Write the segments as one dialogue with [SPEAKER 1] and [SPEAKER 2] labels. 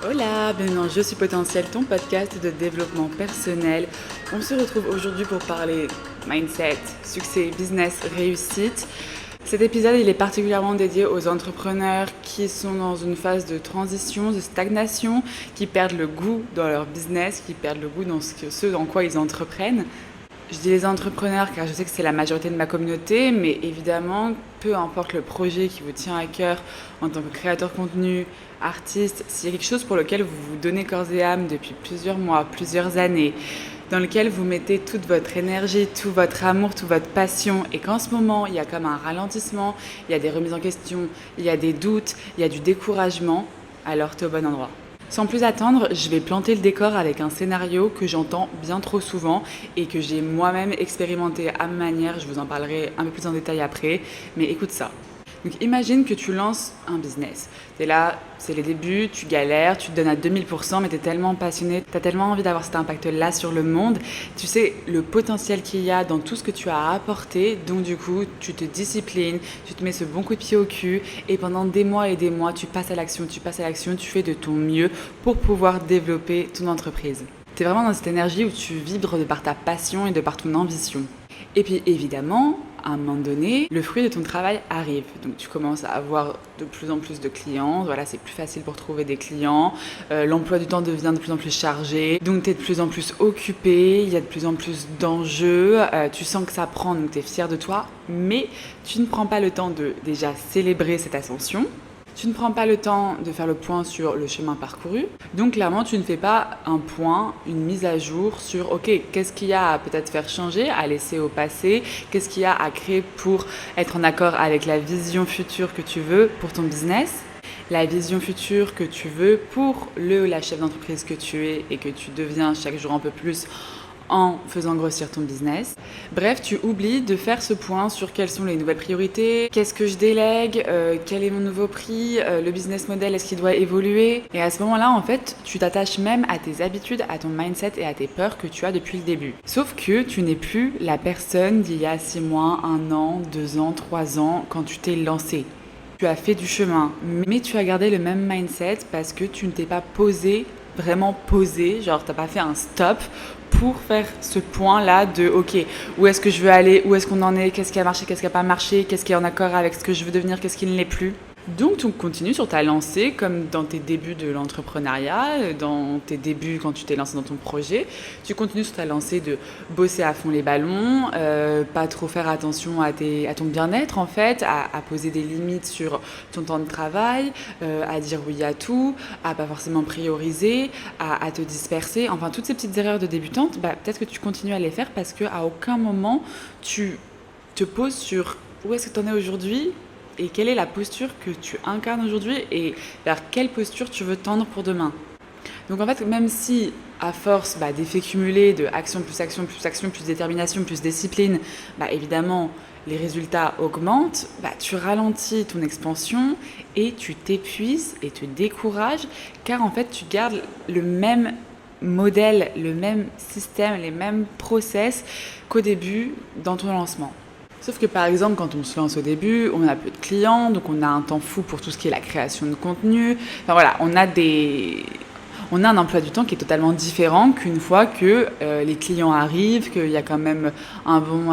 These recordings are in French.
[SPEAKER 1] Hola, bienvenue dans Je suis potentiel, ton podcast de développement personnel. On se retrouve aujourd'hui pour parler mindset, succès, business, réussite. Cet épisode, il est particulièrement dédié aux entrepreneurs qui sont dans une phase de transition, de stagnation, qui perdent le goût dans leur business, qui perdent le goût dans ce dans quoi ils entreprennent. Je dis les entrepreneurs car je sais que c'est la majorité de ma communauté, mais évidemment, peu importe le projet qui vous tient à cœur en tant que créateur de contenu, artiste, s'il y a quelque chose pour lequel vous vous donnez corps et âme depuis plusieurs mois, plusieurs années, dans lequel vous mettez toute votre énergie, tout votre amour, toute votre passion, et qu'en ce moment, il y a comme un ralentissement, il y a des remises en question, il y a des doutes, il y a du découragement, alors tu es au bon endroit. Sans plus attendre, je vais planter le décor avec un scénario que j'entends bien trop souvent et que j'ai moi-même expérimenté à ma manière. Je vous en parlerai un peu plus en détail après, mais écoute ça. Donc imagine que tu lances un business. T'es là, c'est les débuts, tu galères, tu te donnes à 2000%, mais t'es tellement passionné, t'as tellement envie d'avoir cet impact-là sur le monde. Tu sais le potentiel qu'il y a dans tout ce que tu as à apporter, donc du coup, tu te disciplines, tu te mets ce bon coup de pied au cul, et pendant des mois et des mois, tu passes à l'action, tu fais de ton mieux pour pouvoir développer ton entreprise. T'es vraiment dans cette énergie où tu vibres de par ta passion et de par ton ambition. Et puis évidemment, à un moment donné, le fruit de ton travail arrive. Donc tu commences à avoir de plus en plus de clients. Voilà, c'est plus facile pour trouver des clients. L'emploi du temps devient de plus en plus chargé. Donc tu es de plus en plus occupé. Il y a de plus en plus d'enjeux. Tu sens que ça prend, donc tu es fier de toi. Mais tu ne prends pas le temps de déjà célébrer cette ascension. Tu ne prends pas le temps de faire le point sur le chemin parcouru. Donc clairement, tu ne fais pas un point, une mise à jour sur OK, qu'est-ce qu'il y a à peut-être faire changer, à laisser au passé, qu'est-ce qu'il y a à créer pour être en accord avec la vision future que tu veux pour ton business, la vision future que tu veux pour la chef d'entreprise que tu es et que tu deviens chaque jour un peu plus en faisant grossir ton business. Bref, tu oublies de faire ce point sur quelles sont les nouvelles priorités, qu'est-ce que je délègue, quel est mon nouveau prix, le business model, est-ce qu'il doit évoluer. Et à ce moment-là, en fait, tu t'attaches même à tes habitudes, à ton mindset et à tes peurs que tu as depuis le début. Sauf que tu n'es plus la personne d'il y a 6 mois, 1 an, 2 ans, 3 ans, quand tu t'es lancé. Tu as fait du chemin, mais tu as gardé le même mindset parce que tu ne t'es pas vraiment posé, genre t'as pas fait un stop pour faire ce point-là de OK, où est-ce que je veux aller, où est-ce qu'on en est, qu'est-ce qui a marché, qu'est-ce qui n'a pas marché, qu'est-ce qui est en accord avec ce que je veux devenir, qu'est-ce qui ne l'est plus. Donc tu continues sur ta lancée comme dans tes débuts de l'entrepreneuriat, dans tes débuts quand tu t'es lancé dans ton projet. Tu continues sur ta lancée de bosser à fond les ballons, pas trop faire attention à ton bien-être en fait, à poser des limites sur ton temps de travail, à dire oui à tout, à pas forcément prioriser, à te disperser. Enfin toutes ces petites erreurs de débutante, peut-être que tu continues à les faire parce qu'à aucun moment tu te poses sur où est-ce que tu en es aujourd'hui et quelle est la posture que tu incarnes aujourd'hui et vers quelle posture tu veux tendre pour demain. Donc en fait, même si à force d'effets cumulés, de action, plus détermination, plus discipline, évidemment les résultats augmentent, tu ralentis ton expansion et tu t'épuises et te décourages car en fait tu gardes le même modèle, le même système, les mêmes process qu'au début dans ton lancement. Sauf que par exemple, quand on se lance au début, on a peu de clients, donc on a un temps fou pour tout ce qui est la création de contenu. Enfin voilà, on a un emploi du temps qui est totalement différent qu'une fois que les clients arrivent, qu'il y a quand même un bon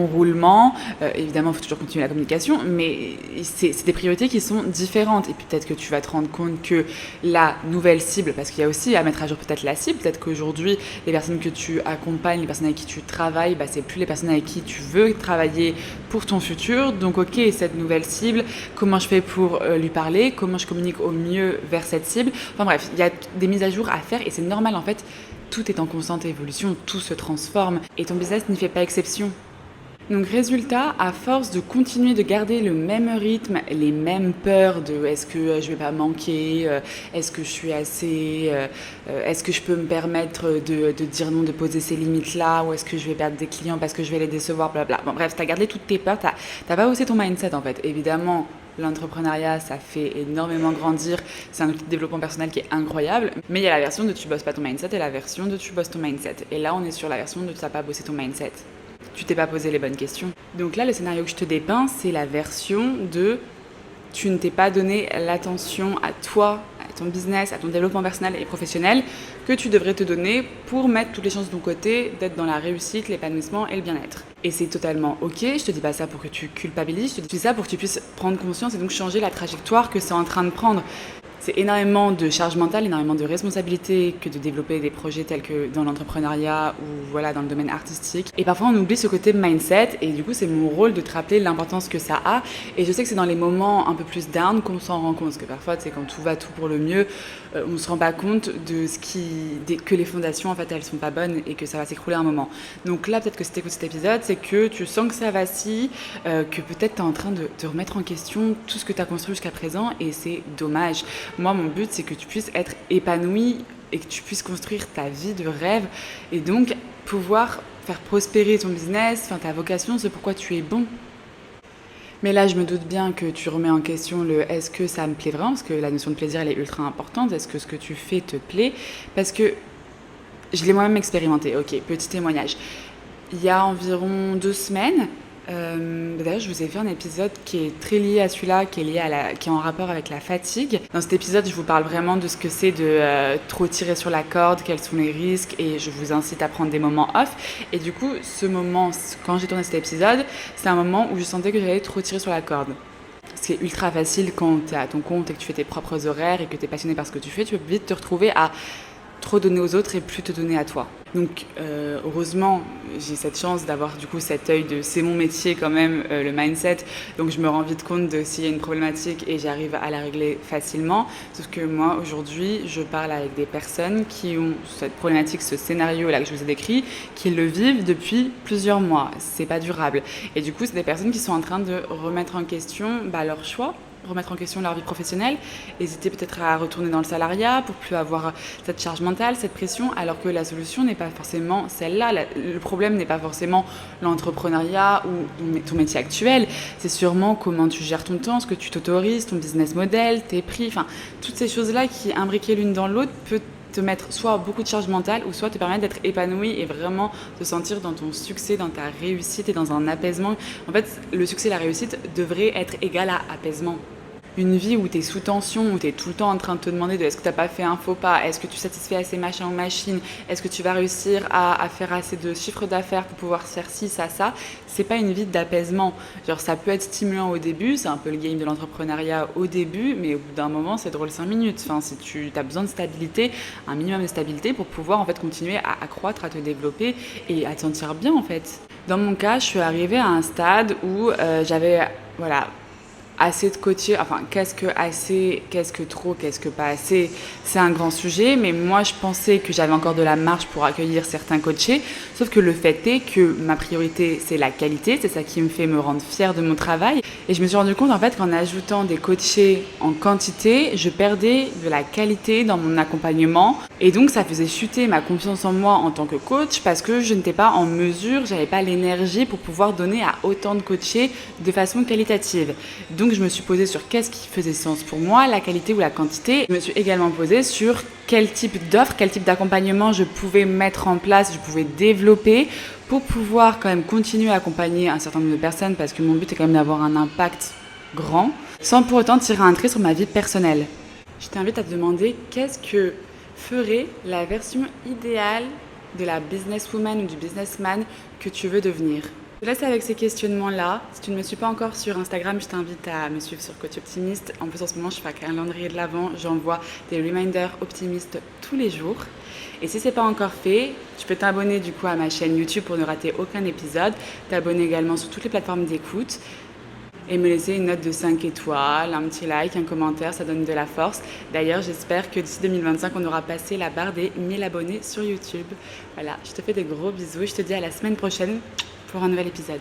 [SPEAKER 1] roulement. Évidemment, il faut toujours continuer la communication, mais c'est des priorités qui sont différentes. Et puis peut-être que tu vas te rendre compte que la nouvelle cible, parce qu'il y a aussi à mettre à jour peut-être la cible, peut-être qu'aujourd'hui, les personnes que tu accompagnes, les personnes avec qui tu travailles, c'est plus les personnes avec qui tu veux travailler pour ton futur. Donc ok, cette nouvelle cible, comment je fais pour lui parler, comment je communique au mieux vers cette cible. Enfin bref, il y a des mises à jour à faire et c'est normal en fait. Tout est en constante évolution, tout se transforme et ton business n'y fait pas exception. Donc résultat, à force de continuer de garder le même rythme, les mêmes peurs de est-ce que je vais pas manquer, est-ce que je suis assez, est-ce que je peux me permettre de dire non, de poser ces limites-là, ou est-ce que je vais perdre des clients parce que je vais les décevoir, blablabla. Bon bref, t'as gardé toutes tes peurs, t'as pas haussé ton mindset en fait. Évidemment, l'entrepreneuriat, ça fait énormément grandir. C'est un outil de développement personnel qui est incroyable. Mais il y a la version de tu bosses pas ton mindset et la version de tu bosses ton mindset. Et là, on est sur la version de tu n'as pas bossé ton mindset. Tu t'es pas posé les bonnes questions. Donc là, le scénario que je te dépeins, c'est la version de tu ne t'es pas donné l'attention à toi, à ton business, à ton développement personnel et professionnel que tu devrais te donner pour mettre toutes les chances de ton côté, d'être dans la réussite, l'épanouissement et le bien-être. Et c'est totalement ok, je te dis pas ça pour que tu culpabilises, je te dis ça pour que tu puisses prendre conscience et donc changer la trajectoire que c'est en train de prendre. C'est énormément de charge mentale, énormément de responsabilités que de développer des projets tels que dans l'entrepreneuriat ou voilà, dans le domaine artistique. Et parfois, on oublie ce côté mindset et du coup, c'est mon rôle de te rappeler l'importance que ça a. Et je sais que c'est dans les moments un peu plus down qu'on s'en rend compte. Parce que parfois, quand tout va tout pour le mieux, on ne se rend pas compte que les fondations, en fait, elles sont pas bonnes et que ça va s'écrouler un moment. Donc là, peut-être que si tu écoutes cet épisode, c'est que tu sens que ça vacille, que peut-être tu es en train de te remettre en question tout ce que tu as construit jusqu'à présent et c'est dommage. Moi, mon but, c'est que tu puisses être épanoui et que tu puisses construire ta vie de rêve et donc pouvoir faire prospérer ton business, ta vocation, c'est pourquoi tu es bon. Mais là, je me doute bien que tu remets en question le est-ce que ça me plaît vraiment, parce que la notion de plaisir, elle est ultra importante. Est-ce que ce que tu fais te plaît? Parce que je l'ai moi-même expérimenté. Ok, petit témoignage. Il y a environ 2 semaines, d'ailleurs, je vous ai fait un épisode qui est très lié à celui-là, qui est en rapport avec la fatigue. Dans cet épisode, je vous parle vraiment de ce que c'est de trop tirer sur la corde, quels sont les risques, et je vous incite à prendre des moments off. Et du coup, ce moment, quand j'ai tourné cet épisode, c'est un moment où je sentais que j'allais trop tirer sur la corde. Ce qui est ultra facile quand tu es à ton compte et que tu fais tes propres horaires et que tu es passionné par ce que tu fais, tu peux vite te retrouver à trop donner aux autres et plus te donner à toi. Donc heureusement, j'ai cette chance d'avoir du coup cet œil de c'est mon métier quand même, le mindset, donc je me rends vite compte de s'il y a une problématique et j'arrive à la régler facilement. Sauf que moi aujourd'hui, je parle avec des personnes qui ont cette problématique, ce scénario là que je vous ai décrit, qui le vivent depuis plusieurs mois. C'est pas durable. Et du coup, c'est des personnes qui sont en train de remettre en question leur choix, remettre en question leur vie professionnelle, hésiter peut-être à retourner dans le salariat pour plus avoir cette charge mentale, cette pression, alors que la solution n'est pas forcément celle-là. Le problème n'est pas forcément l'entrepreneuriat ou ton métier actuel, c'est sûrement comment tu gères ton temps, ce que tu t'autorises, ton business model, tes prix, toutes ces choses-là qui, imbriquées l'une dans l'autre, peut te mettre soit beaucoup de charge mentale ou soit te permettre d'être épanoui et vraiment te sentir dans ton succès, dans ta réussite et dans un apaisement. En fait, le succès et la réussite devraient être égal à apaisement. Une vie où tu es sous tension, où tu es tout le temps en train de te demander de est-ce que tu n'as pas fait un faux pas, est-ce que tu satisfais assez machin ou machine, est-ce que tu vas réussir à faire assez de chiffre d'affaires pour pouvoir faire ci, ça, c'est pas une vie d'apaisement. Genre ça peut être stimulant au début, c'est un peu le game de l'entrepreneuriat au début, mais au bout d'un moment c'est drôle 5 minutes. Si tu as besoin de stabilité, un minimum de stabilité pour pouvoir en fait continuer à accroître, à te développer et à te sentir bien en fait. Dans mon cas, je suis arrivée à un stade où j'avais assez de coaching, qu'est-ce que assez, qu'est-ce que trop, qu'est-ce que pas assez, c'est un grand sujet, mais moi je pensais que j'avais encore de la marge pour accueillir certains coachés, sauf que le fait est que ma priorité c'est la qualité, c'est ça qui me fait me rendre fière de mon travail, et je me suis rendu compte en fait qu'en ajoutant des coachés en quantité, je perdais de la qualité dans mon accompagnement, et donc ça faisait chuter ma confiance en moi en tant que coach, parce que je n'étais pas en mesure, j'avais pas l'énergie pour pouvoir donner à autant de coachés de façon qualitative. Donc je me suis posée sur qu'est-ce qui faisait sens pour moi, la qualité ou la quantité. Je me suis également posée sur quel type d'offre, quel type d'accompagnement je pouvais mettre en place, je pouvais développer pour pouvoir quand même continuer à accompagner un certain nombre de personnes, parce que mon but est quand même d'avoir un impact grand, sans pour autant tirer un trait sur ma vie personnelle. Je t'invite à te demander qu'est-ce que ferait la version idéale de la businesswoman ou du businessman que tu veux devenir. Je te laisse avec ces questionnements-là. Si tu ne me suis pas encore sur Instagram, je t'invite à me suivre sur Coach Optimiste. En plus, en ce moment, je fais un calendrier de l'Avent. J'envoie des reminders optimistes tous les jours. Et si ce n'est pas encore fait, tu peux t'abonner du coup à ma chaîne YouTube pour ne rater aucun épisode. T'abonner également sur toutes les plateformes d'écoute. Et me laisser une note de 5 étoiles, un petit like, un commentaire, ça donne de la force. D'ailleurs, j'espère que d'ici 2025, on aura passé la barre des 1000 abonnés sur YouTube. Voilà, je te fais des gros bisous et je te dis à la semaine prochaine pour un nouvel épisode.